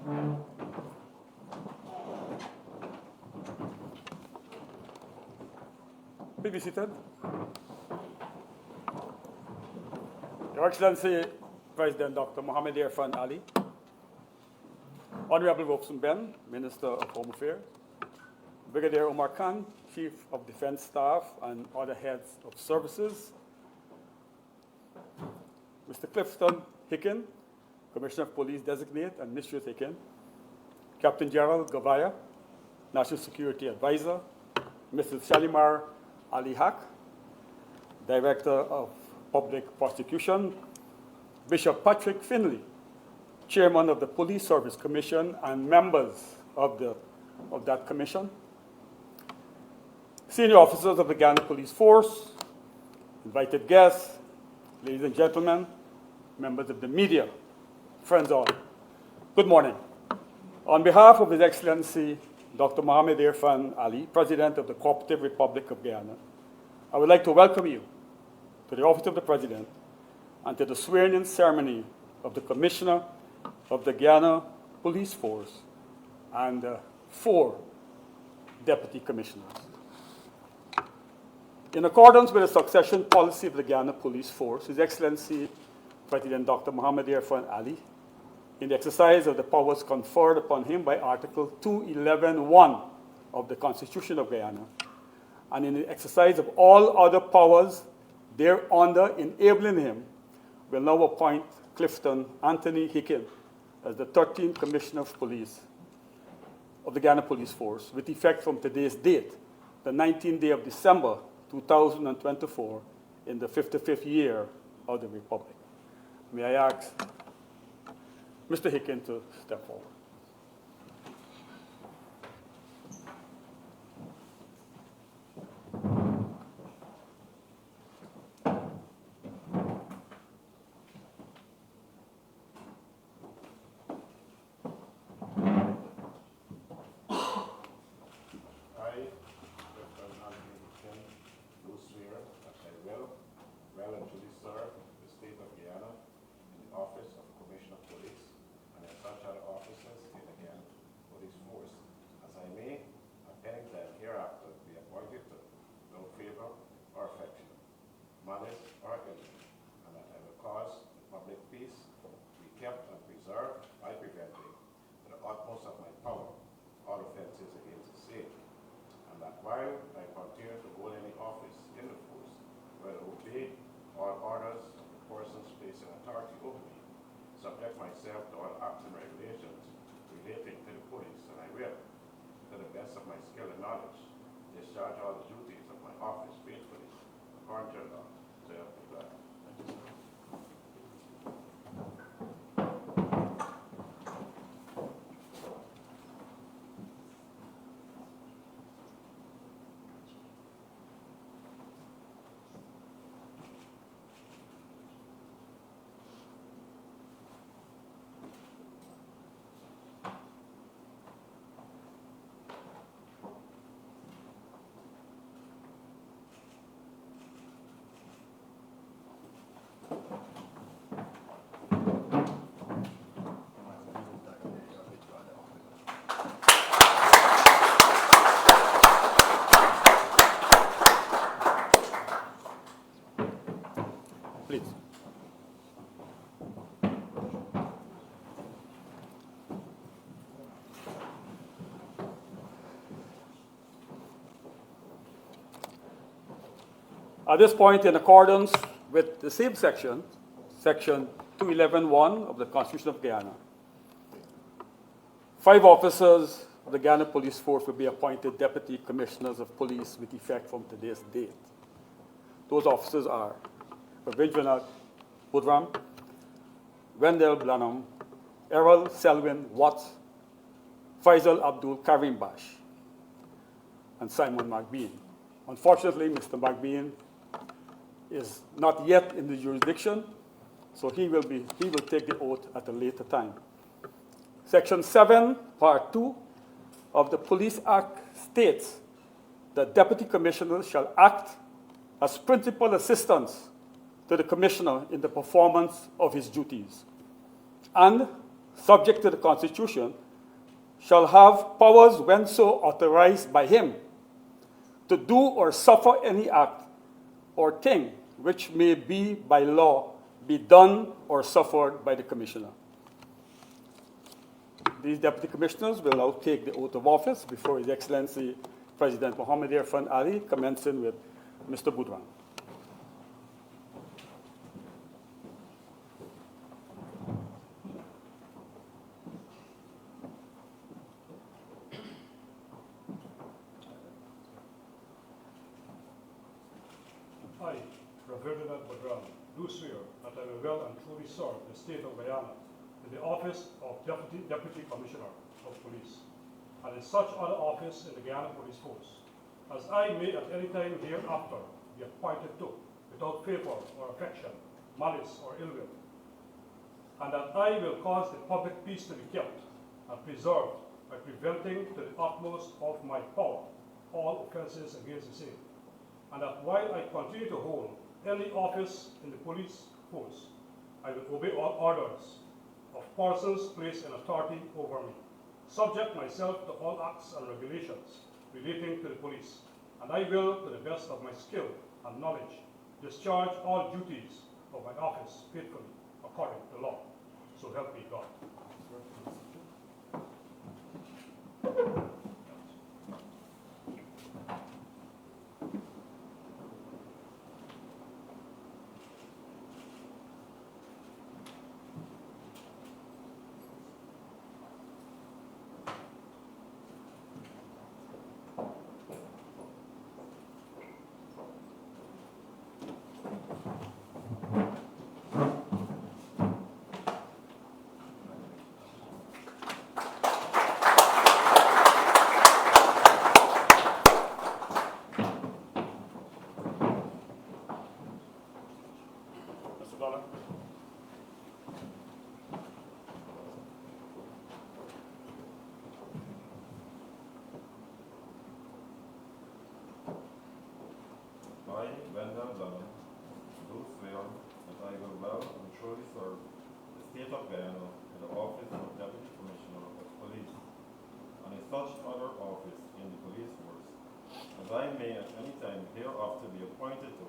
Please be seated. Your Excellency, President Dr. Mohamed Irfan Ali, Honorable Robeson Ben, Minister of Home Affairs, Brigadier Omar Khan, Chief of Defense Staff and other heads of services, Mr. Clifton Hicken, Commissioner of Police Designate and Mistress Hicken, Captain Gerald Gavaya, National Security Advisor, Mrs. Shalimar Ali Haq, Director of Public Prosecution, Bishop Patrick Finley, Chairman of the Police Service Commission and members of that commission, senior officers of the Guyana Police Force, invited guests, ladies and gentlemen, members of the media, friends all, good morning. On behalf of His Excellency Dr. Mohamed Irfan Ali, President of the Cooperative Republic of Guyana, I would like to welcome you to the Office of the President and to the swearing-in ceremony of the Commissioner of the Guyana Police Force and 4 Deputy Commissioners. In accordance with the succession policy of the Guyana Police Force, His Excellency President Dr. Mohamed Irfan Ali, in the exercise of the powers conferred upon him by Article 211(1) of the Constitution of Guyana, and in the exercise of all other powers thereunder enabling him, will now appoint Clifton Anthony Hicken as the 13th Commissioner of Police of the Guyana Police Force, with effect from today's date, the 19th day of December 2024, in the 55th year of the Republic. May I ask Mr. Hicken to step forward. Well and truly serve the state of Guyana in the office of Commissioner of Police and in such other offices in the Guyana Police Force, as I may at any time hereafter be appointed to no favor or affection, malice or envy, and that I will cause the public peace to be kept and preserved by preventing to the utmost of my power all offenses against the state, and that while I continue to hold any office in the force, will obey all orders of the persons placing authority over me, subject myself to all acts and regulations relating to the police, and I will, to the best of my skill and knowledge, discharge all the duties of my office faithfully, according to the law. So help me God. Please. At this point, in accordance with the same section, Section 211(1) of the Constitution of Guyana, 5 officers of the Guyana Police Force will be appointed Deputy Commissioners of Police with effect from today's date. Those officers are Ravindranath Budram, Wendell Blanham, Errol Selwyn Watts, Faisal Abdul Karim Bash, and Simon McBean. Unfortunately, Mr. McBean is not yet in the jurisdiction, so he will take the oath at a later time. Section 7, Part 2 of the Police Act states that deputy commissioners shall act as principal assistants to the commissioner in the performance of his duties. And subject to the Constitution, shall have powers when so authorized by him to do or suffer any act or thing which may be by law be done or suffered by the Commissioner. These Deputy Commissioners will now take the oath of office before His Excellency President Mohammed Irfan Ali, commencing with Mr. Boudran. I, Ferdinand Boudran, do swear that I will well and truly serve the state of Guyana in the office of Deputy Commissioner of Police, and in such other office in the Guyana Police Force, as I may at any time hereafter be appointed to, without favour or affection, malice or ill will, and that I will cause the public peace to be kept and preserved by preventing to the utmost of my power all offences against the same, and that while I continue to hold any office in the police force, I will obey all orders of persons placed in authority over me, subject myself to all acts and regulations relating to the police, and I will, to the best of my skill and knowledge, discharge all duties of my office faithfully according to law. So help me God. Mr. Dollar. I, Wendell Dunham, do swear that I will well and truly serve the state of Guyana in the office of Deputy Commissioner of Police, and in such other office in the police force, as I may at any time hereafter be appointed to,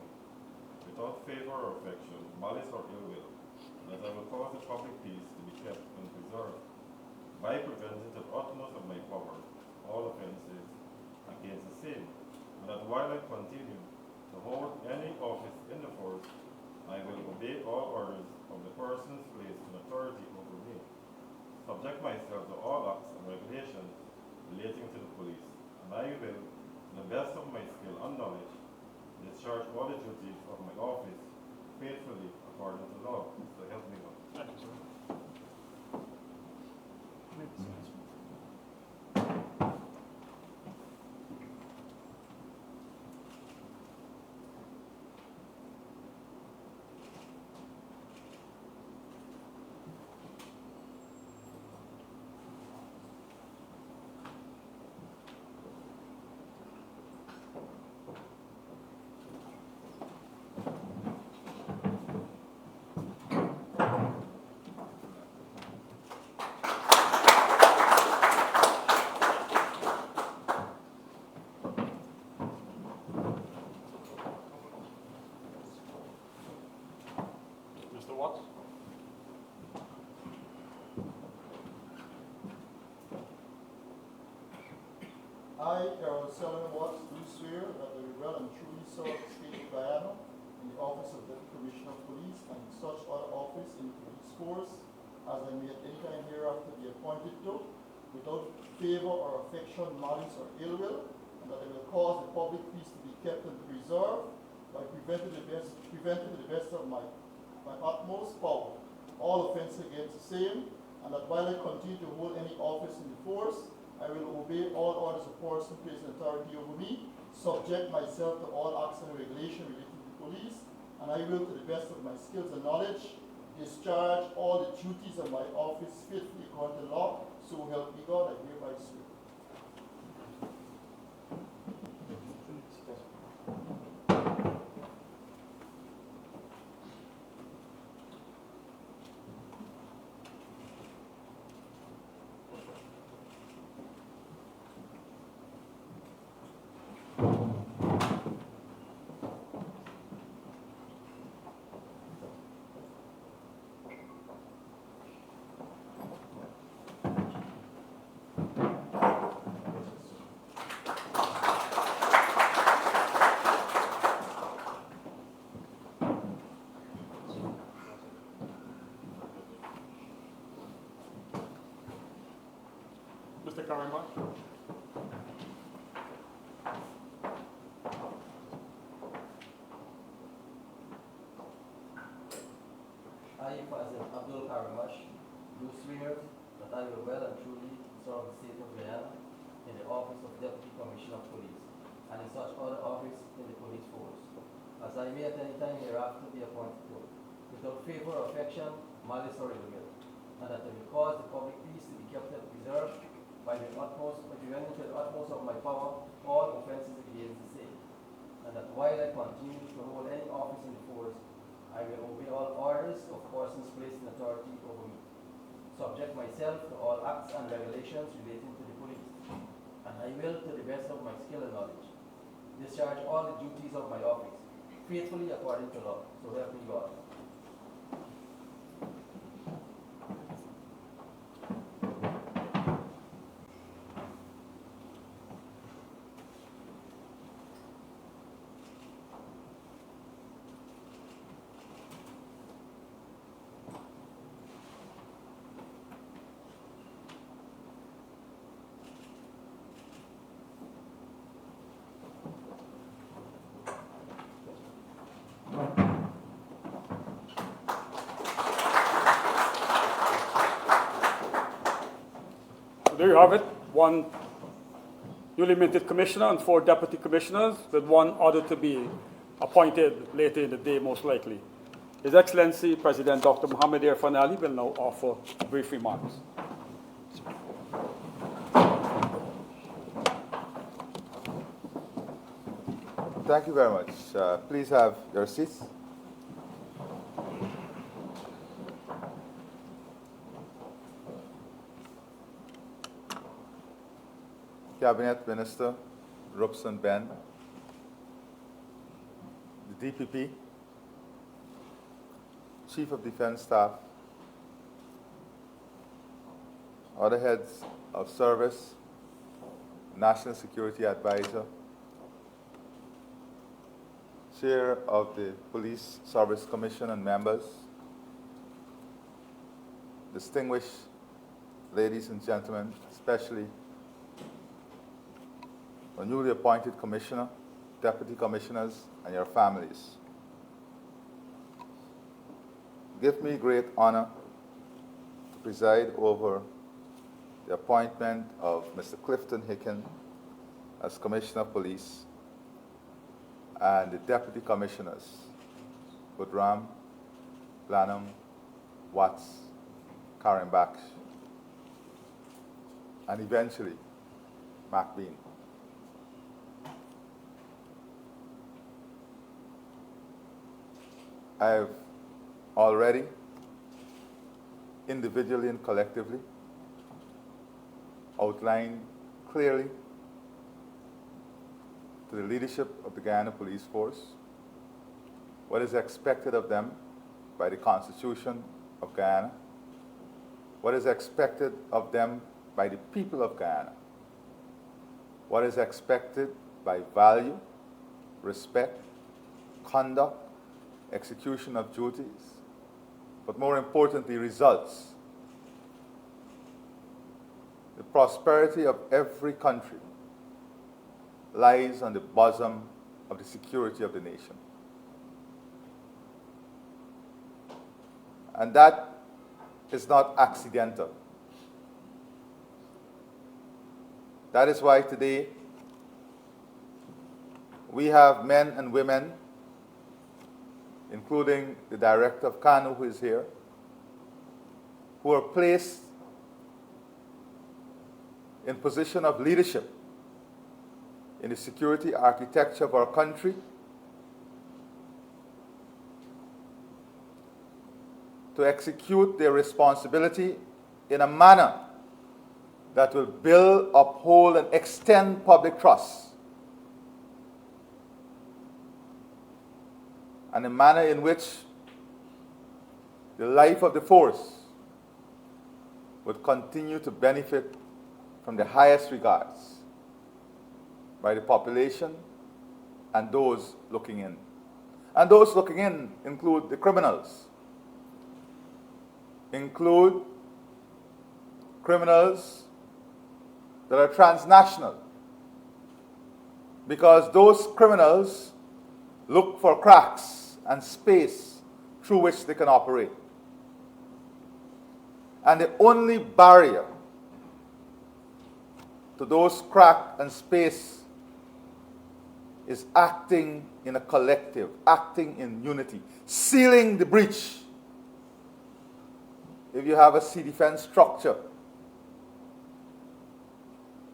without favour or affection, malice or ill will, and that I will cause the public peace to be kept and preserved by preventing to the utmost of my power all offences against the same, and that while I continue to hold any office in the force, I will obey all orders of the persons placed in authority over me, subject myself to all acts and regulations relating to the police, and I will, to the best of my skill and knowledge, discharge all the duties of my office faithfully according to law. So help me God. Thank you, sir. Mr. Watts. I, Errol Selwyn Watts, do swear that I will well and truly serve the state of Guyana in the office of Deputy Commissioner of Police and in such other office in the police force as I may at any time hereafter be appointed to, without favour or affection, malice or ill will, and that I will cause the public peace to be kept and preserved by preventing to the best of my utmost power all offence against the same, and that while I continue to hold any office in the force, I will obey all orders of persons placed in authority over me, subject myself to all acts and regulations relating to the police, and I will, to the best of my skills and knowledge, discharge all the duties of my office faithfully according to law. So help me God, I hereby swear. Mr. Karambach. I, Fazil Abdul Karamash, do swear that I will well and truly serve the state of Guyana in the office of Deputy Commissioner of Police and in such other office in the police force, as I may at any time hereafter be appointed to, without favour or affection, malice or ill will, and that I will cause the public peace to be kept and preserved by the utmost, preventing to the utmost of my power all offences against the same, and that while I continue to hold any office in the force, I will obey all orders of persons placed in authority over me, subject myself to all acts and regulations relating to the police, and I will, to the best of my skill and knowledge, discharge all the duties of my office, faithfully according to law. So help me God. So there you have it. One newly minted commissioner and 4 deputy commissioners, with 1 other to be appointed later in the day, most likely. His Excellency President Dr. Mohamed Irfan Ali will now offer brief remarks. Thank you very much. Please have your seats. Cabinet Minister Robson Ben, the DPP, Chief of Defense Staff, other heads of service, National Security Advisor, Chair of the Police Service Commission and members, distinguished ladies and gentlemen, especially the newly appointed commissioner, deputy commissioners, and your families. Give me great honor to preside over the appointment of Mr. Clifton Hicken as Commissioner of Police and the deputy commissioners, Budram, Blanham, Watts, Karambach, and eventually McBean. I have already, individually and collectively, outlined clearly to the leadership of the Guyana Police Force what is expected of them by the Constitution of Guyana, what is expected of them by the people of Guyana, what is expected by value, respect, conduct, execution of duties, but more importantly, results. The prosperity of every country lies on the bosom of the security of the nation. And that is not accidental. That is why today we have men and women, including the director of KANU who is here, who are placed in position of leadership in the security architecture of our country to execute their responsibility in a manner that will build, uphold, and extend public trust, and a manner in which the life of the force would continue to benefit from the highest regards by the population and those looking in. And those looking in include the criminals, that are transnational, because those criminals look for cracks and space through which they can operate. And the only barrier to those crack and space is acting in a collective, acting in unity, sealing the breach. If you have a sea defense structure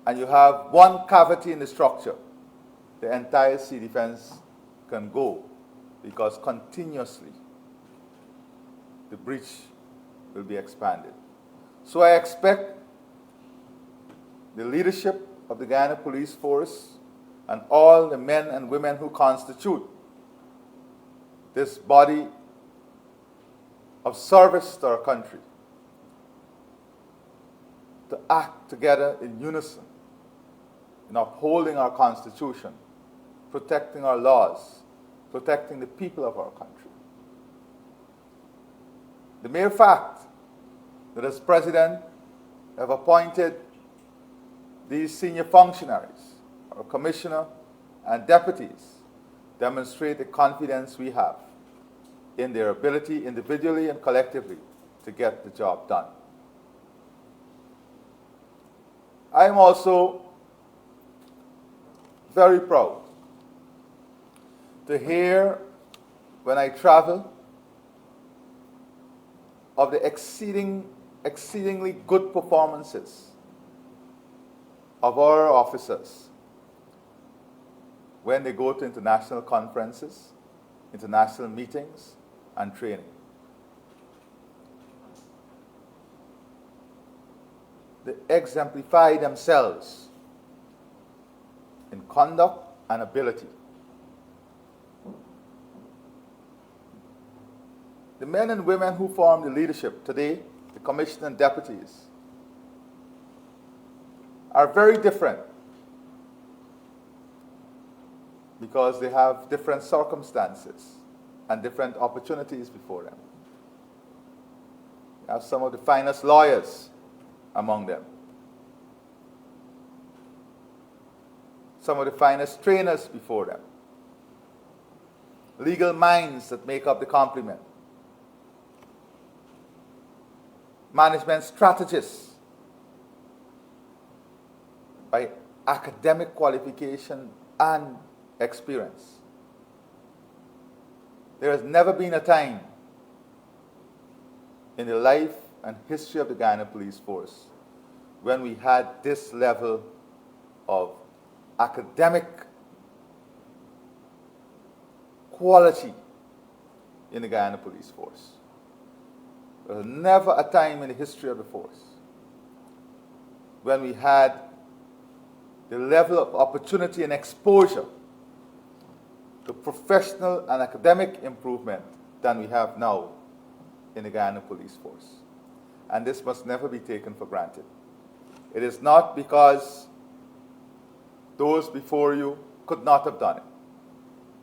and you have one cavity in the structure, the entire sea defense can go, because continuously the breach will be expanded. So I expect the leadership of the Guyana Police Force and all the men and women who constitute this body of service to our country to act together in unison in upholding our Constitution, protecting our laws, protecting the people of our country. The mere fact that as President I have appointed these senior functionaries, our commissioner and deputies, demonstrate the confidence we have in their ability individually and collectively to get the job done. I am also very proud to hear, when I travel, of the exceedingly good performances of our officers when they go to international conferences, international meetings, and training. They exemplify themselves in conduct and ability. The men and women who form the leadership today, the commissioners and deputies, are very different because they have different circumstances and different opportunities before them. You have some of the finest lawyers among them, some of the finest trainers before them, legal minds that make up the complement, management strategists by academic qualification and experience. There has never been a time in the life and history of the Guyana Police Force when we had this level of academic quality in the Guyana Police Force. There was never a time in the history of the force when we had the level of opportunity and exposure to professional and academic improvement than we have now in the Guyana Police Force. And this must never be taken for granted. It is not because those before you could not have done it.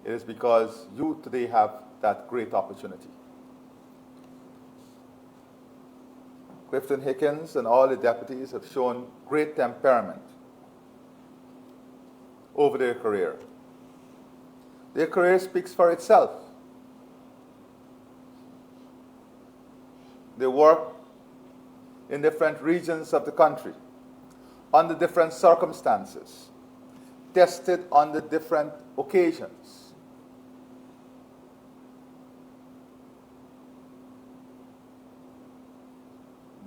It is because you today have that great opportunity. Clifton Hickens and all the deputies have shown great temperament over their career. Their career speaks for itself. They work in different regions of the country, under different circumstances, tested under different occasions.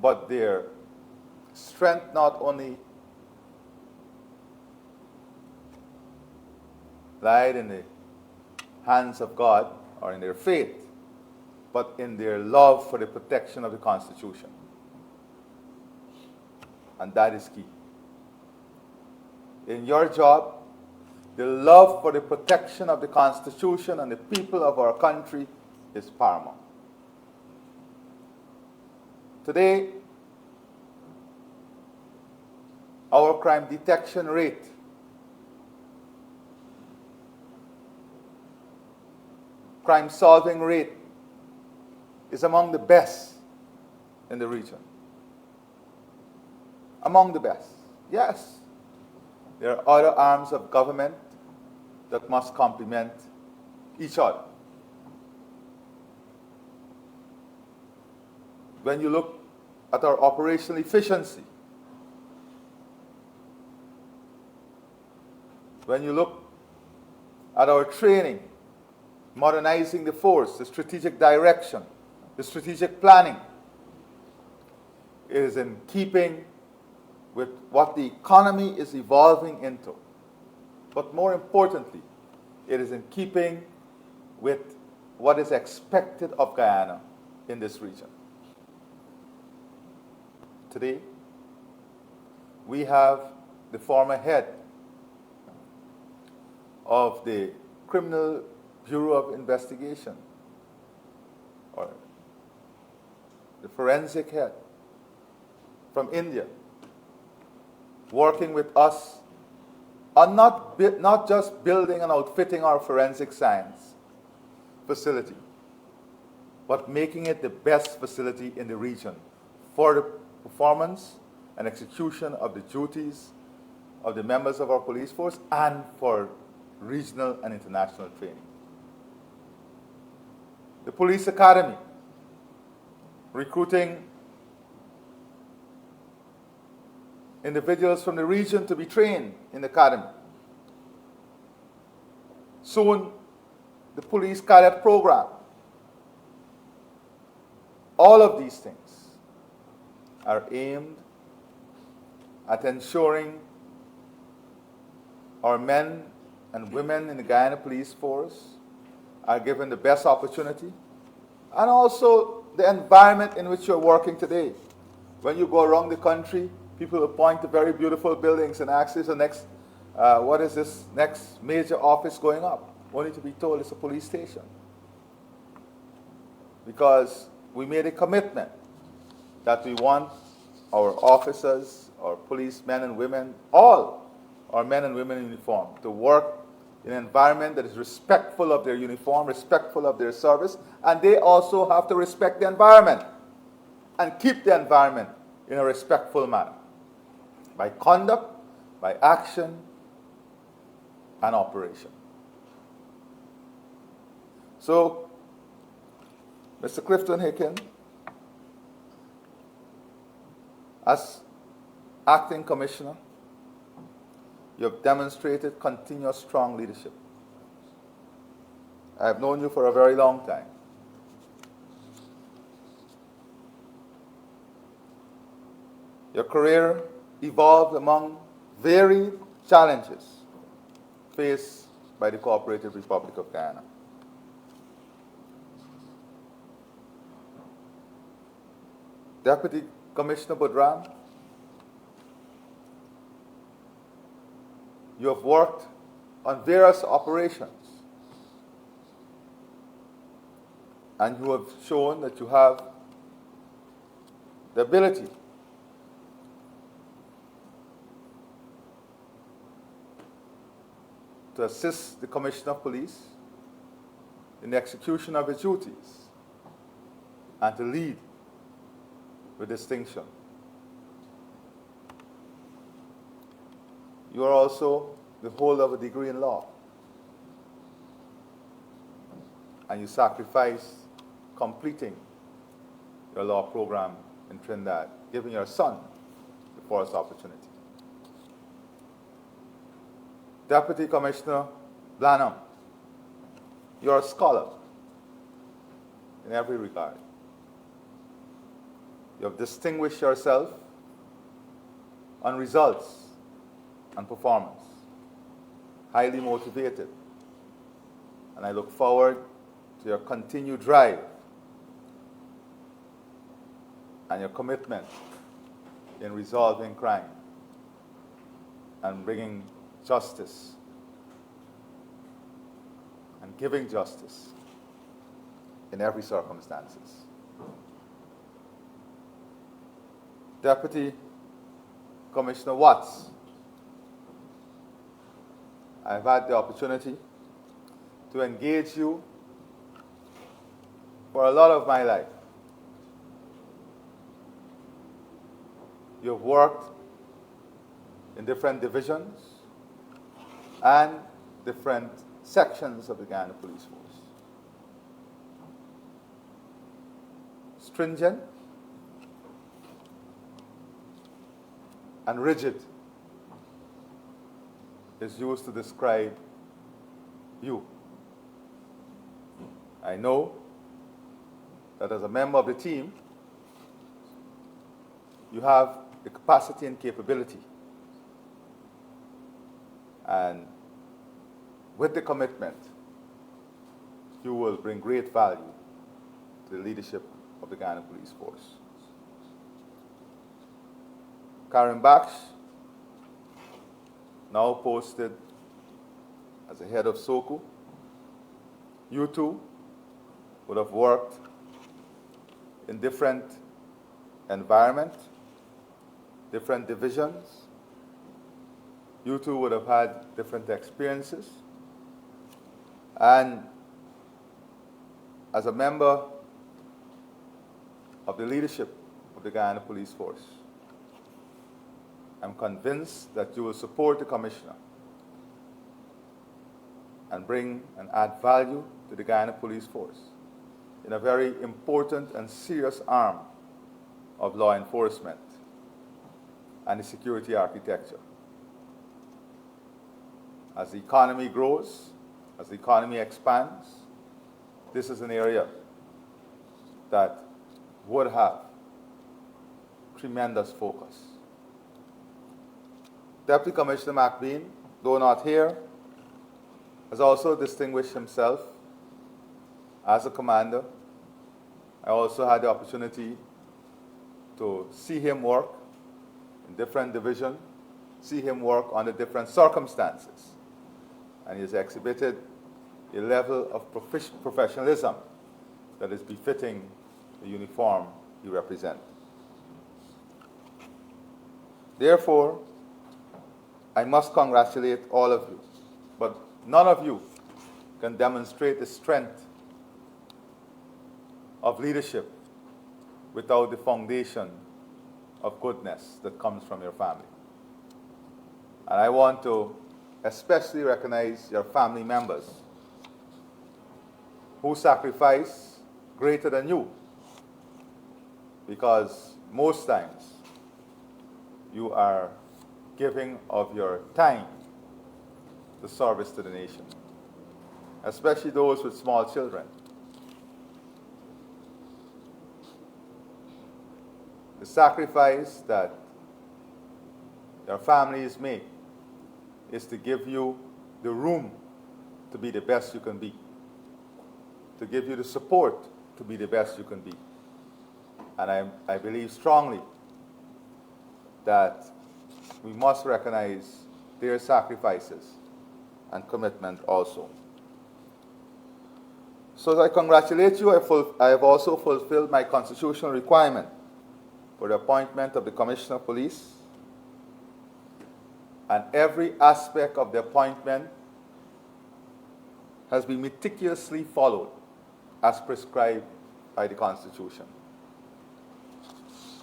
But their strength not only lied in the hands of God or in their faith, but in their love for the protection of the Constitution. And that is key. In your job, the love for the protection of the Constitution and the people of our country is paramount. Today, our crime detection rate crime solving rate is among the best in the region. Among the best. Yes. There are other arms of government that must complement each other. When you look at our operational efficiency, when you look at our training, modernizing the force, the strategic direction, the strategic planning, it is in keeping with what the economy is evolving into. But more importantly, it is in keeping with what is expected of Guyana in this region. Today, we have the former head of the Criminal Bureau of Investigation, or the forensic head from India, working with us on not just building and outfitting our forensic science facility, but making it the best facility in the region for the performance and execution of the duties of the members of our police force and for regional and international training. The Police Academy, recruiting individuals from the region to be trained in the academy. Soon, the police cadet program. All of these things are aimed at ensuring our men and women in the Guyana Police Force are given the best opportunity, and also the environment in which you're working today. When you go around the country, people will point to very beautiful buildings and ask, is the next, what is this next major office going up? Only to be told it's a police station. Because we made a commitment that we want our officers, our policemen and women, all our men and women in uniform, to work in an environment that is respectful of their uniform, respectful of their service, and they also have to respect the environment and keep the environment in a respectful manner, by conduct, by action, and operation. So, Mr. Clifton Hicken, as acting commissioner, you have demonstrated continuous strong leadership. I have known you for a very long time. Your career evolved among varied challenges faced by the Cooperative Republic of Guyana. Deputy Commissioner Budran, you have worked on various operations, and you have shown that you have the ability to assist the Commissioner of Police in the execution of his duties and to lead with distinction. You are also the holder of a degree in law, and you sacrificed completing your law program in Trinidad, giving your son the first opportunity. Deputy Commissioner Blanham, you are a scholar in every regard. You have distinguished yourself on results and performance, highly motivated, and I look forward to your continued drive and your commitment in resolving crime and bringing justice and giving justice in every circumstances. Deputy Commissioner Watts, I've had the opportunity to engage you for a lot of my life. You've worked in different divisions and different sections of the Guyana Police Force. Stringent and rigid is used to describe you. I know that as a member of the team, you have the capacity and capability. And with the commitment, you will bring great value to the leadership of the Guyana Police Force. Karen Baksh, now posted as the head of SOCO. You two would have worked in different environments, different divisions. You two would have had different experiences. And as a member of the leadership of the Guyana Police Force, I'm convinced that you will support the Commissioner and bring and add value to the Guyana Police Force in a very important and serious arm of law enforcement and the security architecture. As the economy grows, as the economy expands, this is an area that would have tremendous focus. Deputy Commissioner McBean, though not here, has also distinguished himself as a commander. I also had the opportunity to see him work in different divisions, see him work under different circumstances. And he has exhibited a level of professionalism that is befitting the uniform he represents. Therefore, I must congratulate all of you, but none of you can demonstrate the strength of leadership without the foundation of goodness that comes from your family. And I want to especially recognize your family members who sacrifice greater than you, because most times you are giving of your time to service to the nation, especially those with small children. The sacrifice that your families make is to give you the room to be the best you can be, to give you the support to be the best you can be. And I believe strongly that we must recognize their sacrifices and commitment also. So as I congratulate you, I have also fulfilled my constitutional requirement for the appointment of the Commissioner of Police, and every aspect of the appointment has been meticulously followed as prescribed by the Constitution.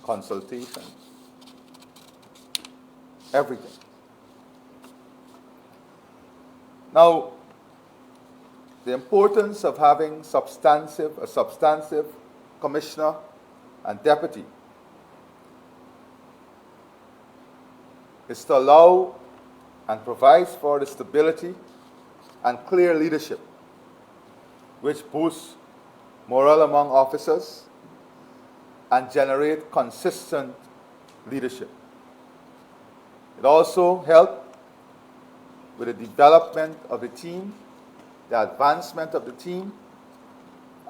Consultation, everything. Now, the importance of having a substantive commissioner and deputy is to allow and provides for the stability and clear leadership, which boosts morale among officers and generate consistent leadership. It also helps with the development of the team, the advancement of the team,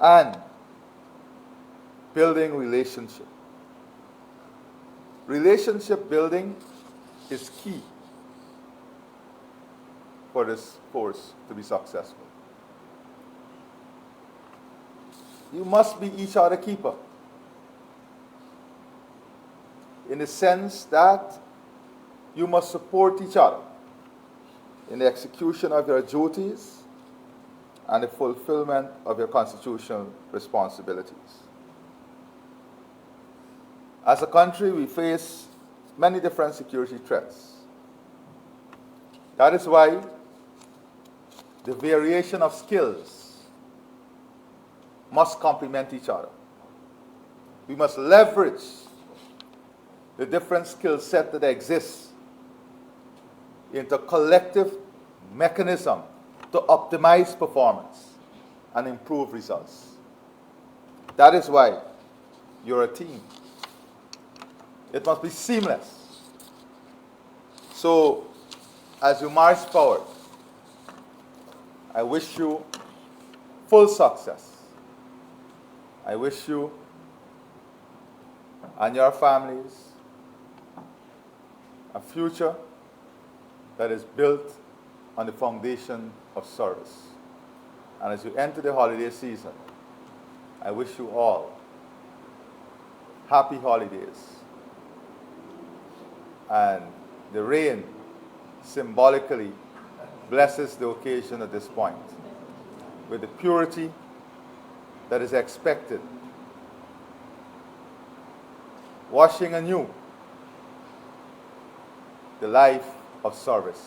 and building relationship. Relationship building is key for this force to be successful. You must be each other keeper, in the sense that you must support each other in the execution of your duties and the fulfillment of your constitutional responsibilities. As a country, we face many different security threats. That is why the variation of skills must complement each other. We must leverage the different skill set that exists into a collective mechanism to optimize performance and improve results. That is why you're a team. It must be seamless. So, as you march forward, I wish you full success. I wish you and your families a future that is built on the foundation of service. And as you enter the holiday season, I wish you all happy holidays. And the rain symbolically blesses the occasion at this point with the purity that is expected, washing anew the life of service.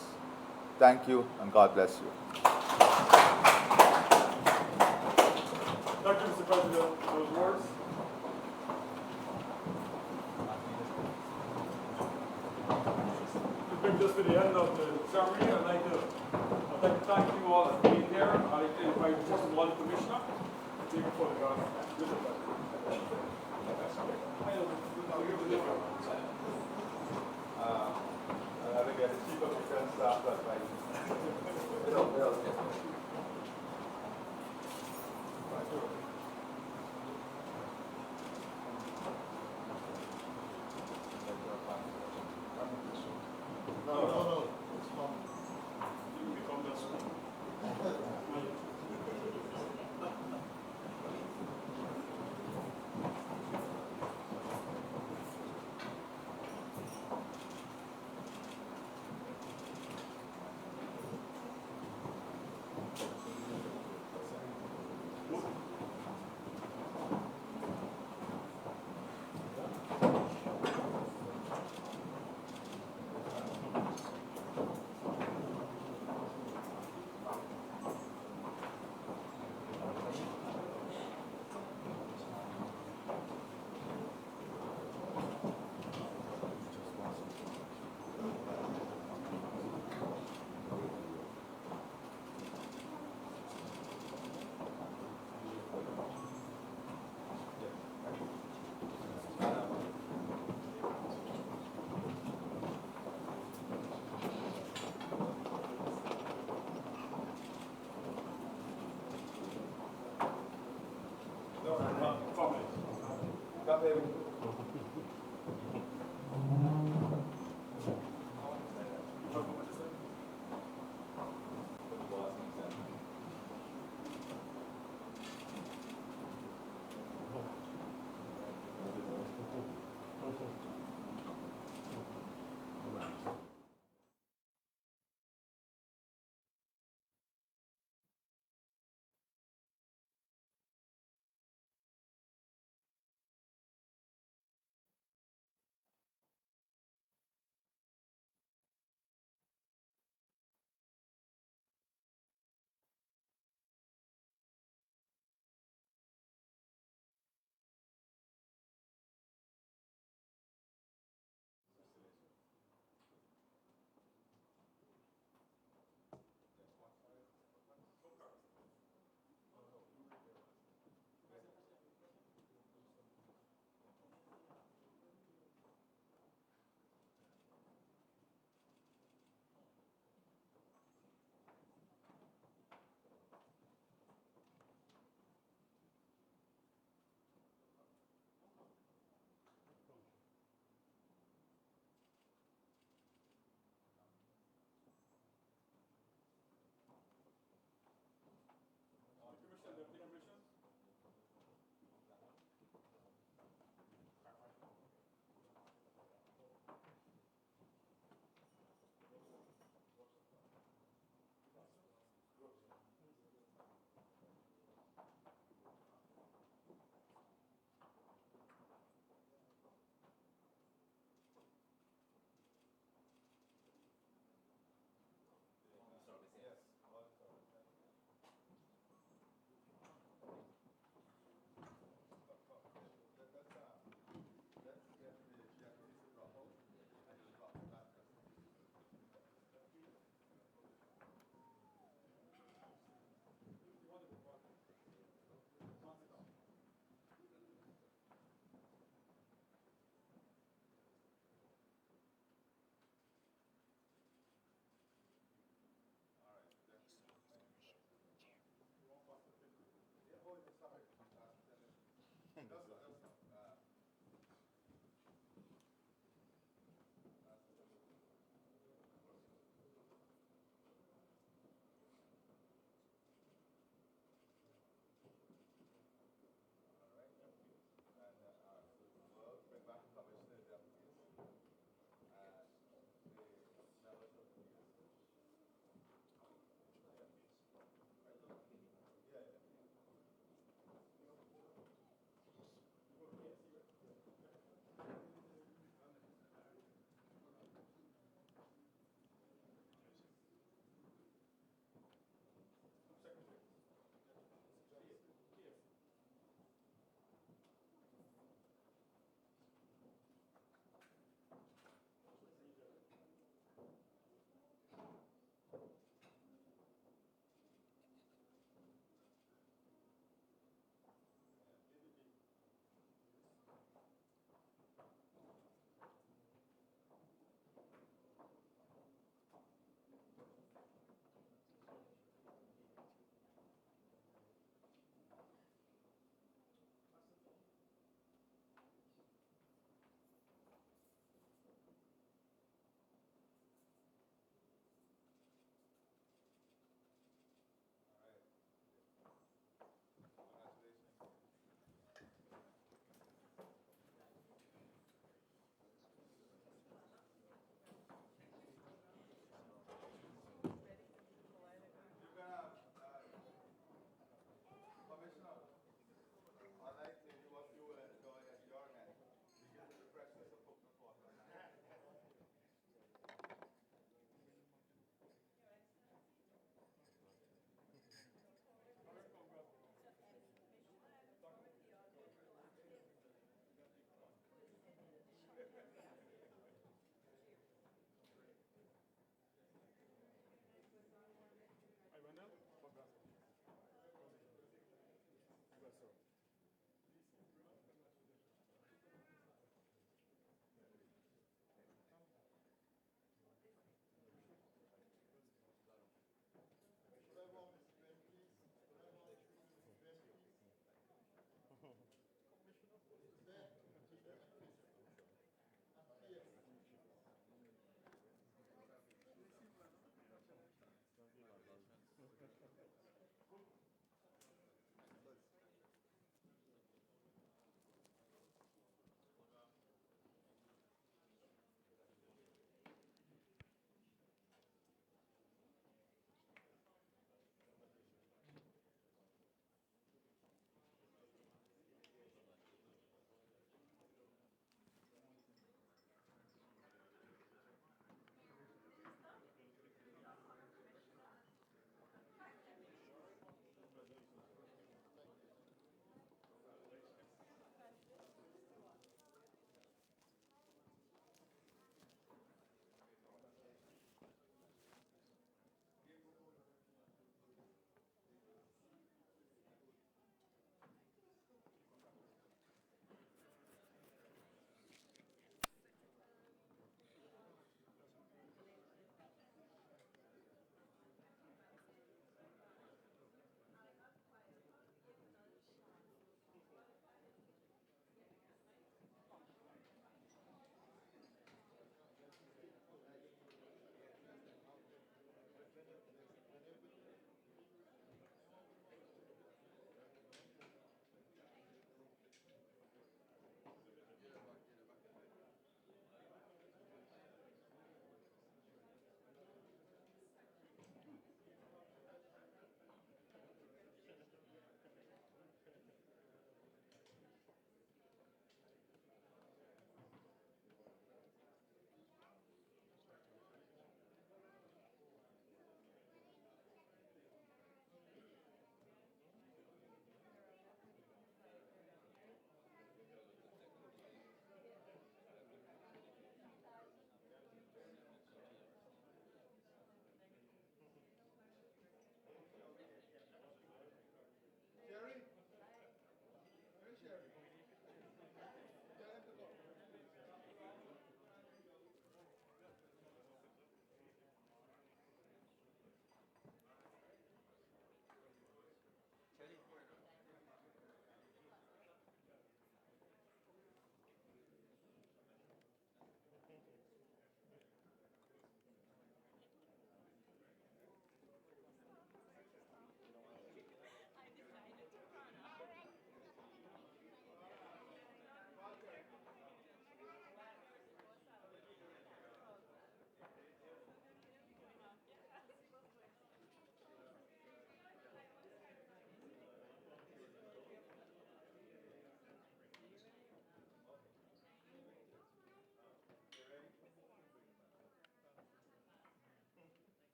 Thank you, and God bless you. Thank you, Mr. President, for those words. To bring us to the end of the ceremony, I'd like to thank you all for being here. I'd like to invite first of all the Commissioner to take a photograph with the President.